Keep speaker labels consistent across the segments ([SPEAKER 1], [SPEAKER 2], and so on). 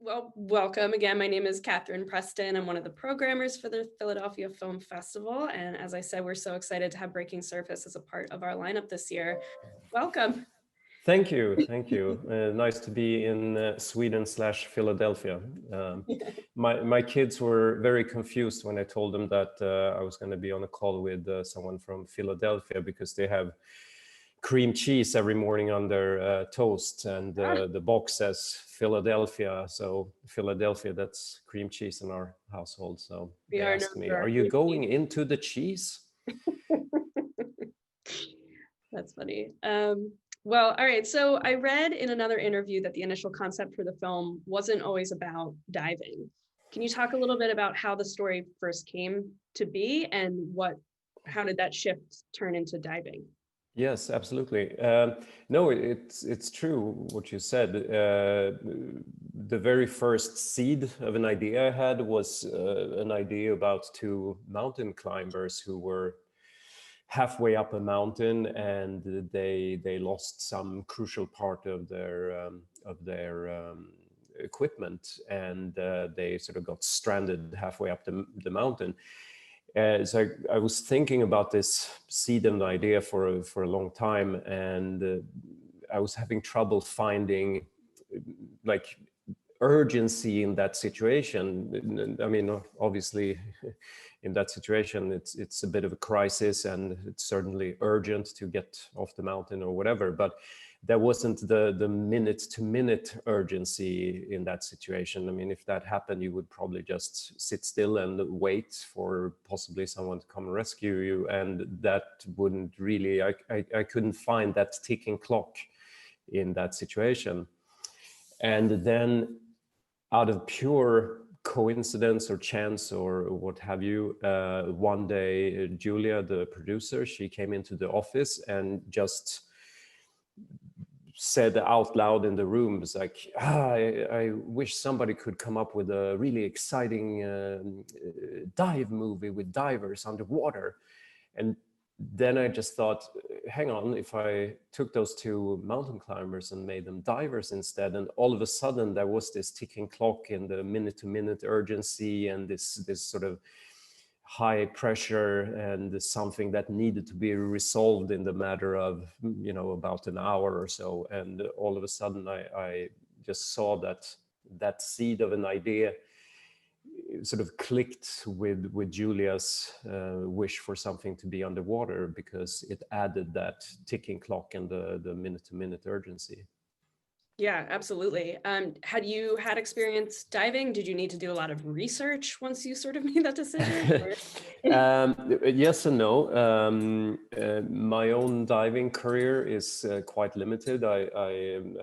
[SPEAKER 1] Well, welcome again. My name is Catherine Preston. I'm one of the programmers for the Philadelphia Film Festival. And as I said, we're so excited to have Breaking Surface as a part of our lineup this year. Welcome.
[SPEAKER 2] Thank you. Thank you. Nice to be in Sweden/Philadelphia. My kids were very confused when I told them that I was going to be on a call with someone from Philadelphia because they have cream cheese every morning on their toast, and the box says Philadelphia. So Philadelphia, that's cream cheese in our household. So they asked me, "Are you going into the cheese?"
[SPEAKER 1] That's funny. Well, all right. So I read in another interview that the initial concept for the film wasn't always about diving. Can you talk a little bit about how the story first came to be and how did that shift turn into diving?
[SPEAKER 2] Yes, absolutely. No, it's true what you said. The very first seed of an idea I had was an idea about two mountain climbers who were halfway up a mountain, and they lost some crucial part of their equipment, and they sort of got stranded halfway up the mountain. So I was thinking about this seed and idea for a long time, and I was having trouble finding like urgency in that situation. I mean, obviously, in that situation, it's a bit of a crisis, and it's certainly urgent to get off the mountain or whatever. But there wasn't the minute-to-minute urgency in that situation. I mean, if that happened, you would probably just sit still and wait for possibly someone to come and rescue you. And that wouldn't really, I couldn't find that ticking clock in that situation. And then out of pure coincidence or chance or what have you, one day, Julia, the producer, she came into the office and just said out loud in the room, was like, I wish somebody could come up with a really exciting dive movie with divers underwater. And then I just thought, hang on, if I took those two mountain climbers and made them divers instead, and all of a sudden there was this ticking clock and the minute-to-minute urgency and this sort of high pressure and something that needed to be resolved in the matter of, you know, about an hour or so. And all of a sudden I just saw that seed of an idea sort of clicked with Julia's wish for something to be underwater, because it added that ticking clock and the minute-to-minute urgency.
[SPEAKER 1] Yeah, absolutely. Had you had experience diving? Did you need to do a lot of research once you sort of made that decision?
[SPEAKER 2] Yes and no. My own diving career is quite limited. I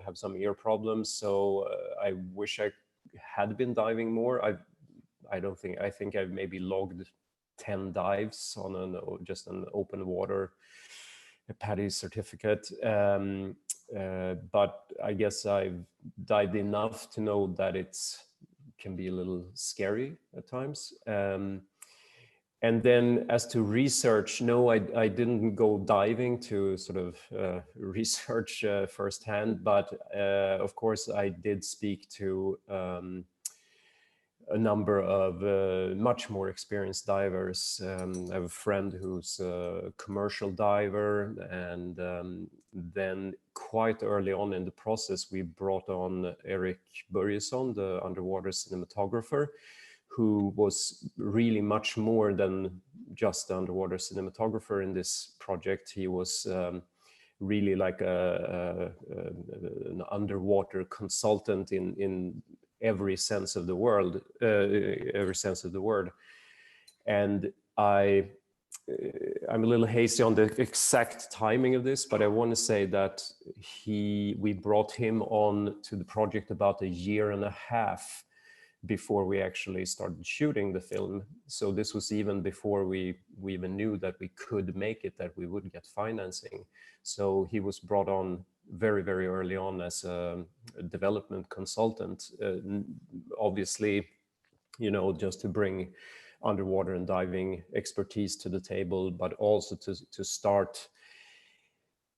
[SPEAKER 2] have some ear problems, so I wish I had been diving more. I think I've maybe logged 10 dives on just an open water PADI certificate. But I guess I've dived enough to know that it's can be a little scary at times. And then as to research, no, I didn't go diving to sort of research firsthand, but of course I did speak to a number of much more experienced divers. I have a friend who's a commercial diver, and then quite early on in the process, we brought on Erik Börjesson, the underwater cinematographer, who was really much more than just the underwater cinematographer in this project. He was really like an underwater consultant in every sense of the word, And I'm a little hazy on the exact timing of this, but I want to say that we brought him on to the project about 1.5 years before we actually started shooting the film. So this was even before we even knew that we could make it, that we would get financing. So he was brought on very, very early on as a development consultant, obviously, you know, just to bring underwater and diving expertise to the table, but also to start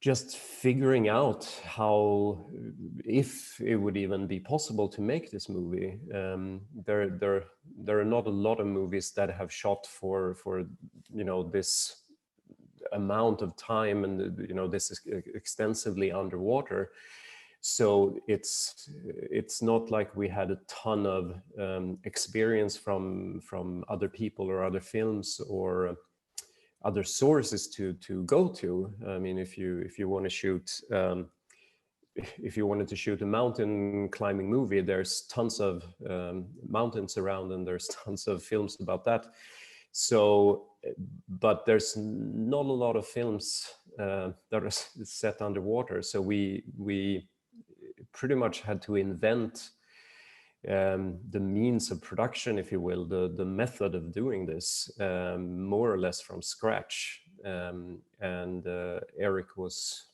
[SPEAKER 2] just figuring out how, if it would even be possible to make this movie. There are not a lot of movies that have shot for this amount of time and this is extensively underwater. So it's not like we had a ton of experience from other people or other films or other sources to go to. I mean, if you want to shoot if you wanted to shoot a mountain climbing movie, there's tons of mountains around and there's tons of films about that. So, but there's not a lot of films that are set underwater. So we pretty much had to invent the means of production, if you will, the method of doing this, more or less from scratch. And Eric was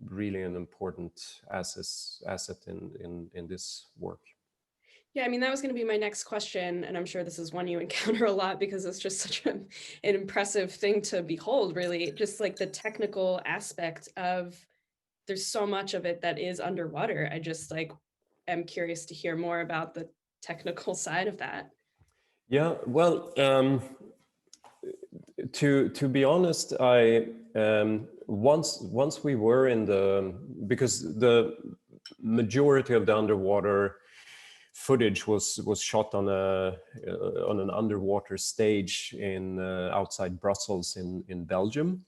[SPEAKER 2] really an important asset in this work.
[SPEAKER 1] Yeah, I mean, that was going to be my next question. And I'm sure this is one you encounter a lot because it's just such an impressive thing to behold, really. Just like the technical aspect of, there's so much of it that is underwater. I just like am curious to hear more about the technical side of that.
[SPEAKER 2] Yeah, well, to be honest, I once we were in because the majority of the underwater footage was shot on an underwater stage in outside Brussels in Belgium.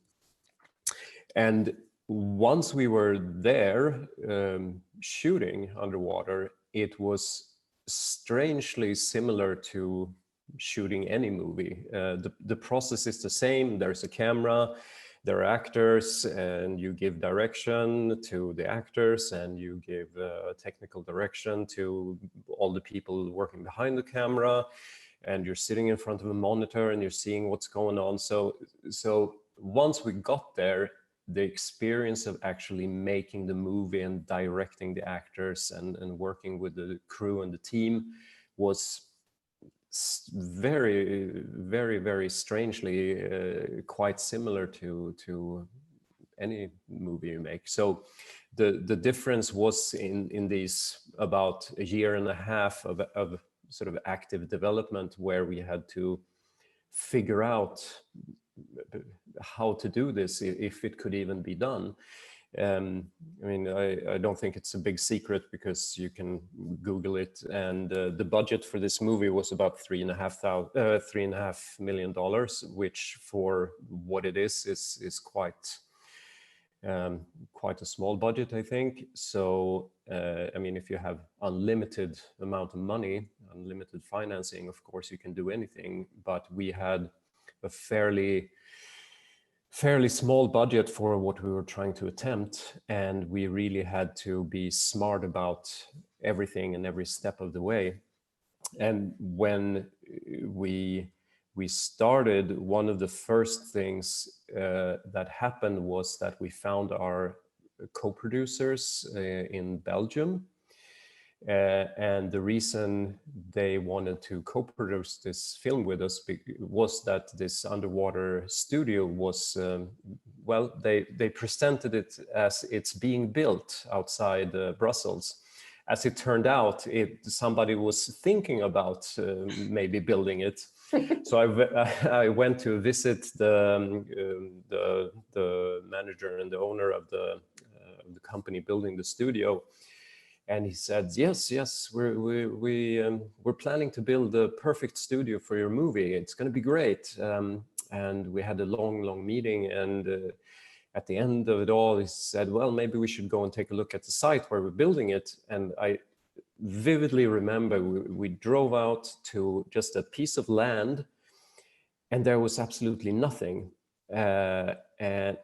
[SPEAKER 2] And once we were there shooting underwater, it was strangely similar to shooting any movie. The process is the same. There's a camera, there are actors, and you give direction to the actors, and you give technical direction to all the people working behind the camera, and you're sitting in front of a monitor and you're seeing what's going on. So once we got there, the experience of actually making the movie and directing the actors and working with the crew and the team was very, very, very strangely quite similar to any movie you make. So the difference was in these about a year and a half of sort of active development, where we had to figure out how to do this, if it could even be done. I mean, I don't think it's a big secret because you can Google it. And the budget for this movie was about $3.5 million, which for what it is quite a small budget, I think. So, I mean, if you have unlimited amount of money, unlimited financing, of course you can do anything. But we had a fairly small budget for what we were trying to attempt, and we really had to be smart about everything and every step of the way. And when we started, one of the first things that happened was that we found our co-producers in Belgium. And the reason they wanted to co-produce this film with us was that this underwater studio was, well, they presented it as it's being built outside Brussels. As it turned out, somebody was thinking about maybe building it. So I went to visit the manager and the owner of the company building the studio. And he said, yes, we're planning to build the perfect studio for your movie. It's going to be great. And we had a long meeting. And at the end of it all, he said, well, maybe we should go and take a look at the site where we're building it. And I vividly remember we drove out to just a piece of land, and there was absolutely nothing. And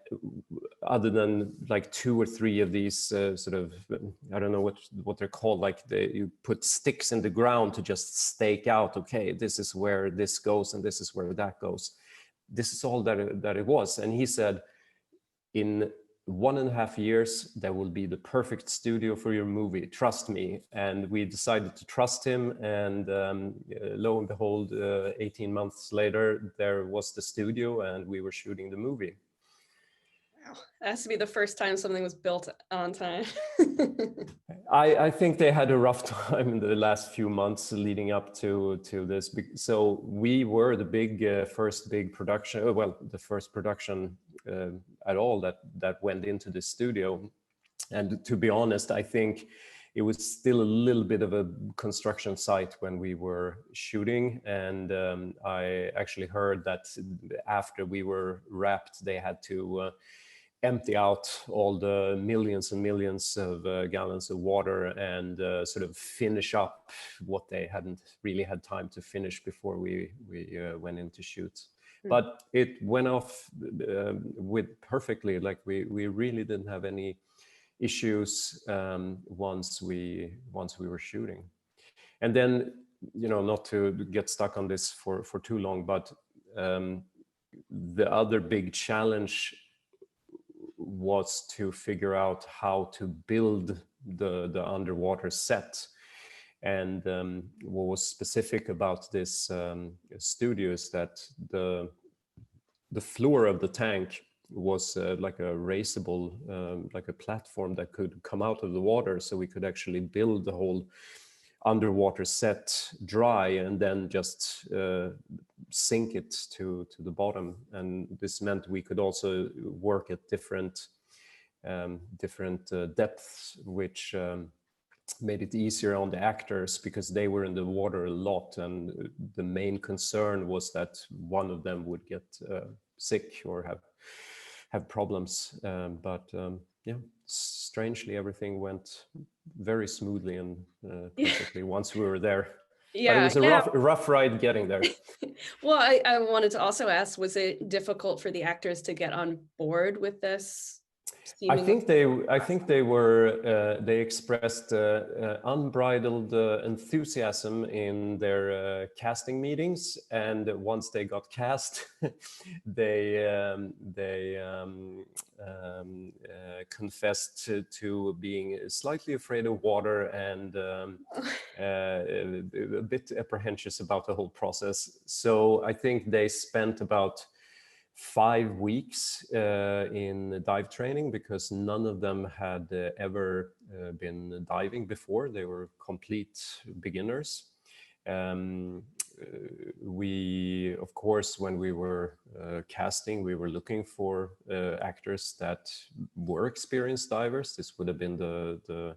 [SPEAKER 2] other than like 2 or 3 of these sort of, I don't know what they're called, like you put sticks in the ground to just stake out, okay, this is where this goes and this is where that goes. This is all that it was. And he said, in 1.5 years, there will be the perfect studio for your movie. Trust me. And we decided to trust him. And lo and behold, 18 months later, there was the studio and we were shooting the movie.
[SPEAKER 1] It has to be the first time something was built on time.
[SPEAKER 2] I think they had a rough time in the last few months leading up to this. So we were the first big production, well, the first production at all that went into the studio. And to be honest, I think it was still a little bit of a construction site when we were shooting. And I actually heard that after we were wrapped, they had to empty out all the millions and millions of gallons of water and sort of finish up what they hadn't really had time to finish before we went into shoots. But it went off with perfectly. Like we really didn't have any issues once we were shooting. And then, not to get stuck on this for too long, but the other big challenge was to figure out how to build the underwater set. And what was specific about this studio is that the floor of the tank was like a raisable, like a platform that could come out of the water, so we could actually build the whole underwater set dry and then just sink it to the bottom. And this meant we could also work at different depths, which made it easier on the actors because they were in the water a lot, and the main concern was that one of them would get sick or have problems. But yeah, strangely everything went very smoothly and perfectly once we were there.
[SPEAKER 1] Yeah,
[SPEAKER 2] but it was a rough ride getting there.
[SPEAKER 1] Well, I wanted to also ask, was it difficult for the actors to get on board with this?
[SPEAKER 2] I think they were. They expressed unbridled enthusiasm in their casting meetings, and once they got cast, they confessed to being slightly afraid of water and a bit apprehensive about the whole process. So I think they spent about 5 weeks in dive training because none of them had ever been diving before. They were complete beginners. We, of course, when we were casting, we were looking for actors that were experienced divers. This would have been the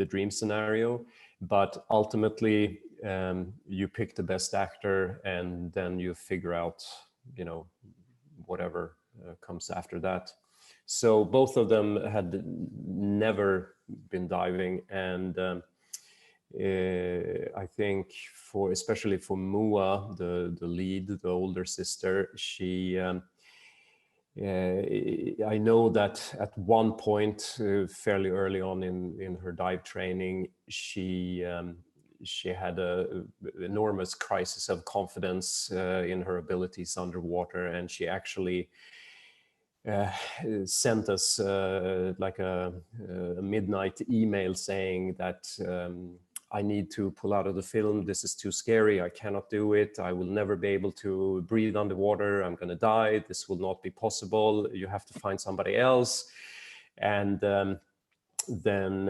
[SPEAKER 2] dream scenario. But ultimately, you pick the best actor and then you figure out, whatever comes after that. So both of them had never been diving, and I think especially for Mua, the lead, the older sister, she I know that at one point fairly early on in her dive training, she had an enormous crisis of confidence in her abilities underwater, and she actually sent us like a midnight email saying that I need to pull out of the film. This is too scary. I cannot do it. I will never be able to breathe underwater. I'm going to die. This will not be possible. You have to find somebody else. And then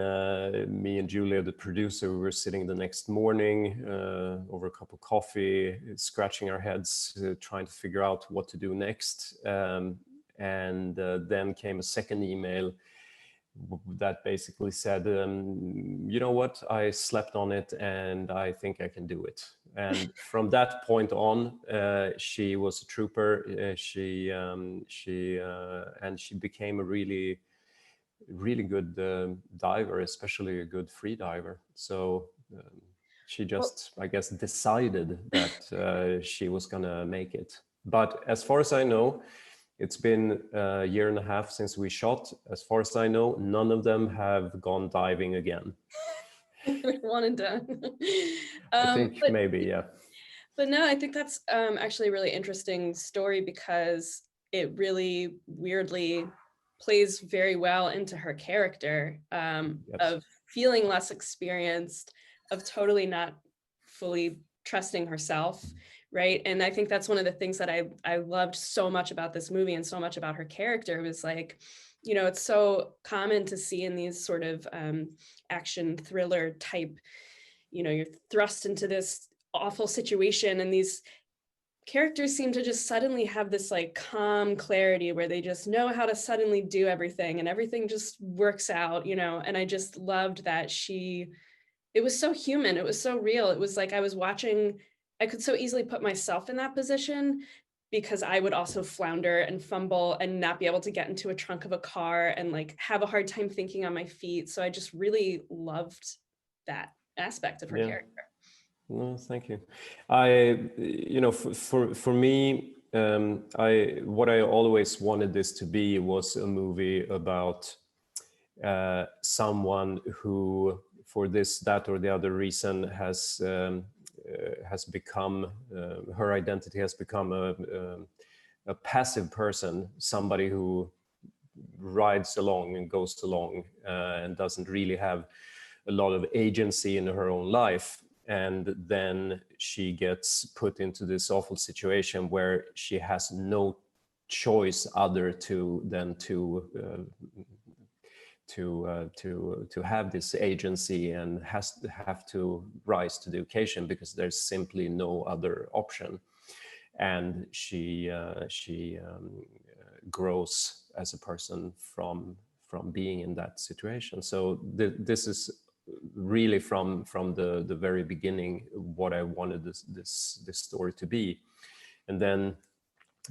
[SPEAKER 2] me and Julia, the producer, we were sitting the next morning over a cup of coffee, scratching our heads, trying to figure out what to do next. And then came a second email that basically said, you know what, I slept on it and I think I can do it. And from that point on, she was a trooper. And she became a really good diver, especially a good free diver. So she just, I guess, decided that she was gonna make it. But as far as I know, it's been a year and a half since we shot. As far as I know, none of them have gone diving again.
[SPEAKER 1] One and done.
[SPEAKER 2] I think maybe, yeah.
[SPEAKER 1] But no, I think that's actually a really interesting story because it really weirdly plays very well into her character
[SPEAKER 2] Yes.
[SPEAKER 1] of feeling less experienced, of totally not fully trusting herself, right? And I think that's one of the things that I loved so much about this movie and so much about her character was like, you know, it's so common to see in these sort of action thriller type, you know, you're thrust into this awful situation and these characters seem to just suddenly have this like calm clarity where they just know how to suddenly do everything and everything just works out, you know. And I just loved that it was so human, it was so real. It was like I was watching, I could so easily put myself in that position because I would also flounder and fumble and not be able to get into a trunk of a car and like have a hard time thinking on my feet. So I just really loved that aspect of her character.
[SPEAKER 2] No, thank you. You know, for me, what I always wanted this to be was a movie about someone who, for this, that, or the other reason, has become her identity has become a passive person, somebody who rides along and goes along and doesn't really have a lot of agency in her own life. And then she gets put into this awful situation where she has no choice other than to have this agency and have to rise to the occasion because there's simply no other option. And she grows as a person from being in that situation. So this is really from the very beginning what I wanted this story to be. And then,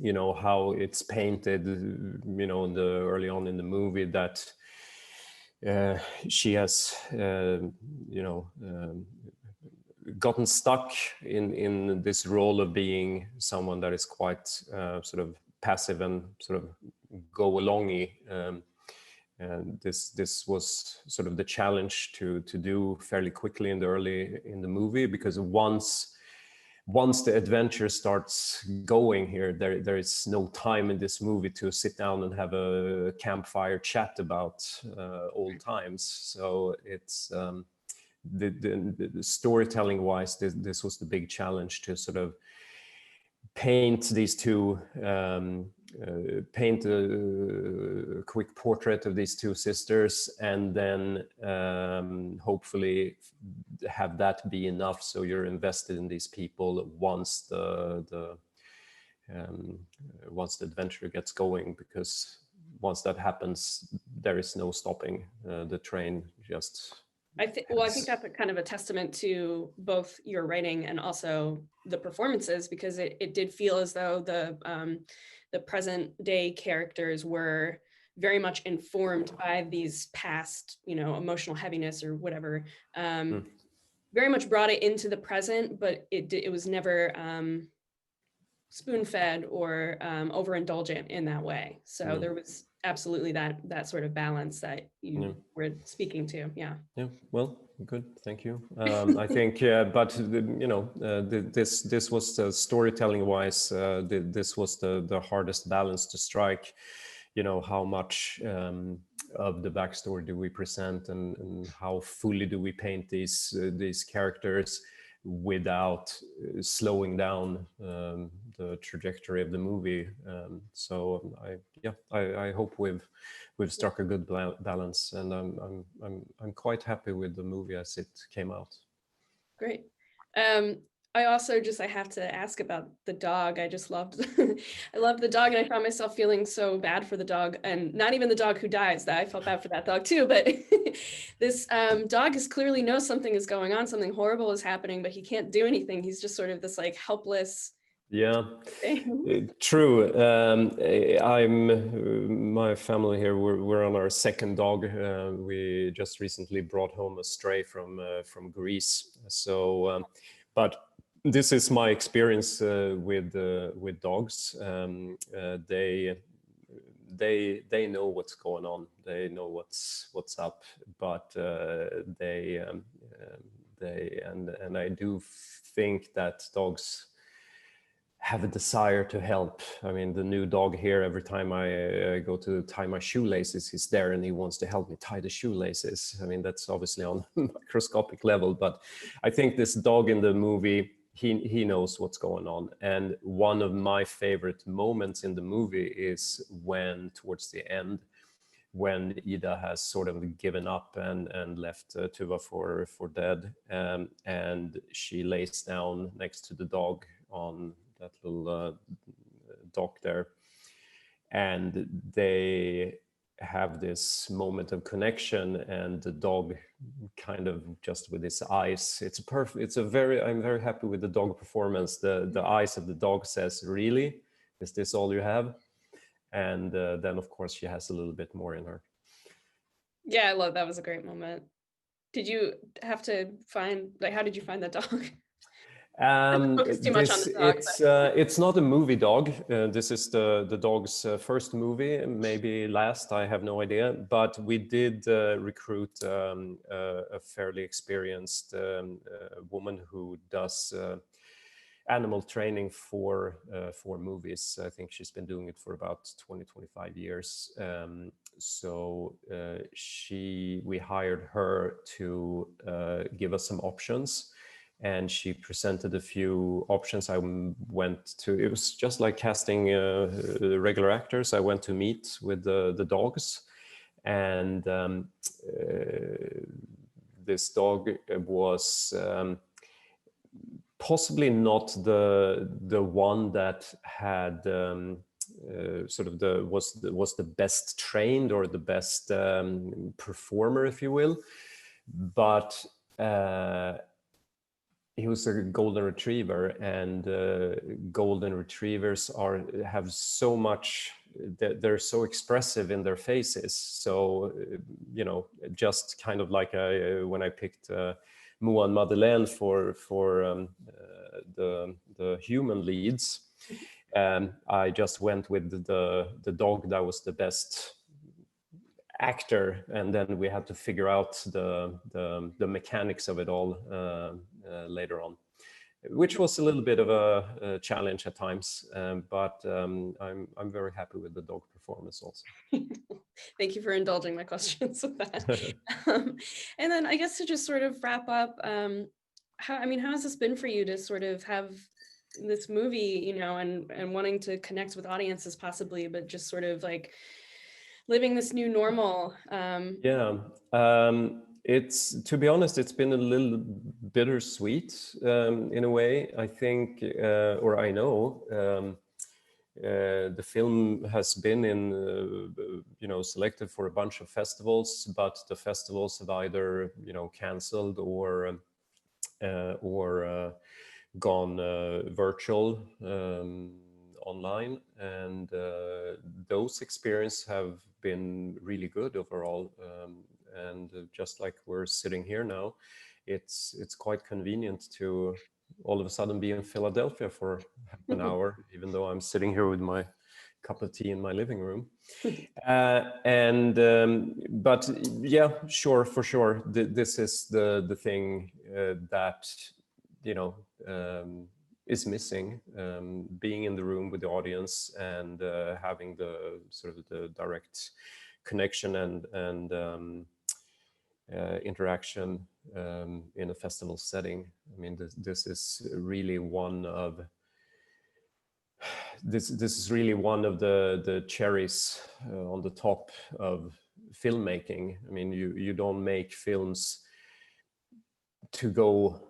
[SPEAKER 2] you know, how it's painted, you know, in the early on in the movie that she has you know, gotten stuck in this role of being someone that is quite sort of passive and sort of go alongy. And this was sort of the challenge to do fairly quickly in the movie, because once the adventure starts going here, there is no time in this movie to sit down and have a campfire chat about old times. So it's the storytelling wise, this was the big challenge, to sort of paint these two, paint a quick portrait of these two sisters, and then hopefully have that be enough so you're invested in these people once the adventure gets going, because once that happens, there is no stopping. The train just...
[SPEAKER 1] I think that's a kind of a testament to both your writing and also the performances, because it did feel as though the present day characters were very much informed by these past, you know, emotional heaviness or whatever. Very much brought it into the present, but it was never spoon-fed or overindulgent in that way. So there was absolutely that sort of balance that you were speaking to. Yeah,
[SPEAKER 2] well, good, thank you. I think but you know, this was storytelling wise, this was the hardest balance to strike. You know, how much of the backstory do we present, and how fully do we paint these characters without slowing down the trajectory of the movie. So I hope we've struck a good balance, and I'm quite happy with the movie as it came out.
[SPEAKER 1] Great. I also I have to ask about the dog. I just loved, I loved the dog, and I found myself feeling so bad for the dog, and not even the dog who dies. That I felt bad for that dog too, but this dog clearly knows something is going on, something horrible is happening, but he can't do anything. He's just sort of this like helpless.
[SPEAKER 2] Yeah, true. My family here, we're on our second dog. We just recently brought home a stray from Greece. So, but this is my experience with dogs. They know what's going on. They know what's up. But and I do think that dogs have a desire to help. I mean, the new dog here, every time I go to tie my shoelaces, he's there and he wants to help me tie the shoelaces. I mean, that's obviously on a microscopic level, but I think this dog in the movie, he knows what's going on. And one of my favorite moments in the movie is when, towards the end, when Ida has sort of given up and left Tuva for dead, and she lays down next to the dog on that little dock there, and they have this moment of connection, and the dog kind of just with his eyes, it's perfect. It's a very, I'm very happy with the dog performance. The eyes of the dog says, really, is this all you have? And then of course she has a little bit more in her.
[SPEAKER 1] Yeah, I love that. Was a great moment. Did you have to find, like, how did you find that dog? Focus too much on the dog.
[SPEAKER 2] It's not a movie dog. This is the dog's first movie, maybe last, I have no idea. But we did recruit a fairly experienced woman who does animal training for movies. I think she's been doing it for about 20-25 years. So we hired her to give us some options, and she presented a few options. I went to, it was just like casting regular actors. I went to meet with the dogs, and this dog was possibly not the one that had sort of was the best trained or the best performer, if you will, but he was a golden retriever, and golden retrievers have so much, they're so expressive in their faces. So you know, just kind of like when I picked Moa and Madeleine for the human leads, I just went with the dog that was the best actor, and then we had to figure out the mechanics of it all later on, which was a little bit of a challenge at times, but I'm very happy with the dog performance also.
[SPEAKER 1] Thank you for indulging my questions with that. And then I guess to just sort of wrap up, how has this been for you to sort of have this movie, you know, and wanting to connect with audiences possibly, but just sort of like living this new normal?
[SPEAKER 2] It's, to be honest, it's been a little bittersweet in a way. I think, or I know, the film has been selected for a bunch of festivals, but the festivals have either, canceled or gone virtual, online, and those experiences have been really good overall. And just like we're sitting here now, it's quite convenient to all of a sudden be in Philadelphia for half an hour, even though I'm sitting here with my cup of tea in my living room. But yeah, sure, for sure, this is the thing that is missing, being in the room with the audience and having the sort of the direct connection and interaction in a festival setting. I mean, this is really one of the cherries on the top of filmmaking. I mean, you don't make films to go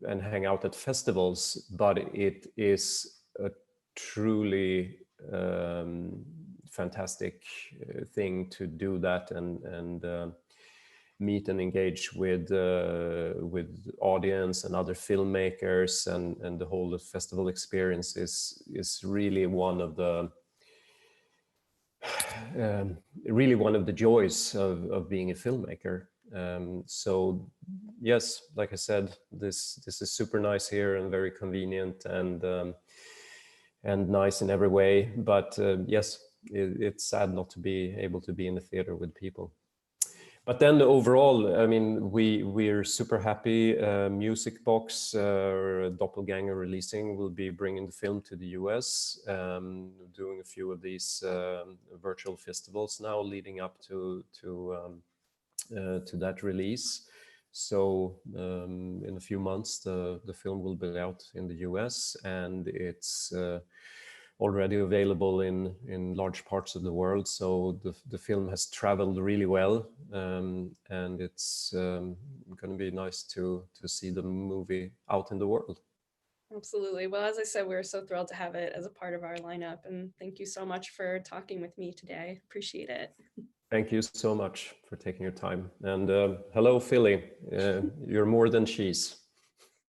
[SPEAKER 2] and hang out at festivals, but it is a truly fantastic thing to do that and meet and engage with audience and other filmmakers, and the whole festival experience is really one of the joys of being a filmmaker. So yes, like I said, this is super nice here and very convenient and nice in every way. But yes, it's sad not to be able to be in the theater with people. But then overall, I mean, we're super happy. Music Box, Doppelganger Releasing, will be bringing the film to the US, doing a few of these virtual festivals now leading up to that release. So in a few months, the film will be out in the US, and it's already available in large parts of the world. So the film has traveled really well, and it's going to be nice to see the movie out in the world.
[SPEAKER 1] Absolutely. Well, as I said, we're so thrilled to have it as a part of our lineup. And thank you so much for talking with me today. Appreciate it.
[SPEAKER 2] Thank you so much for taking your time. And hello, Philly. You're more than cheese.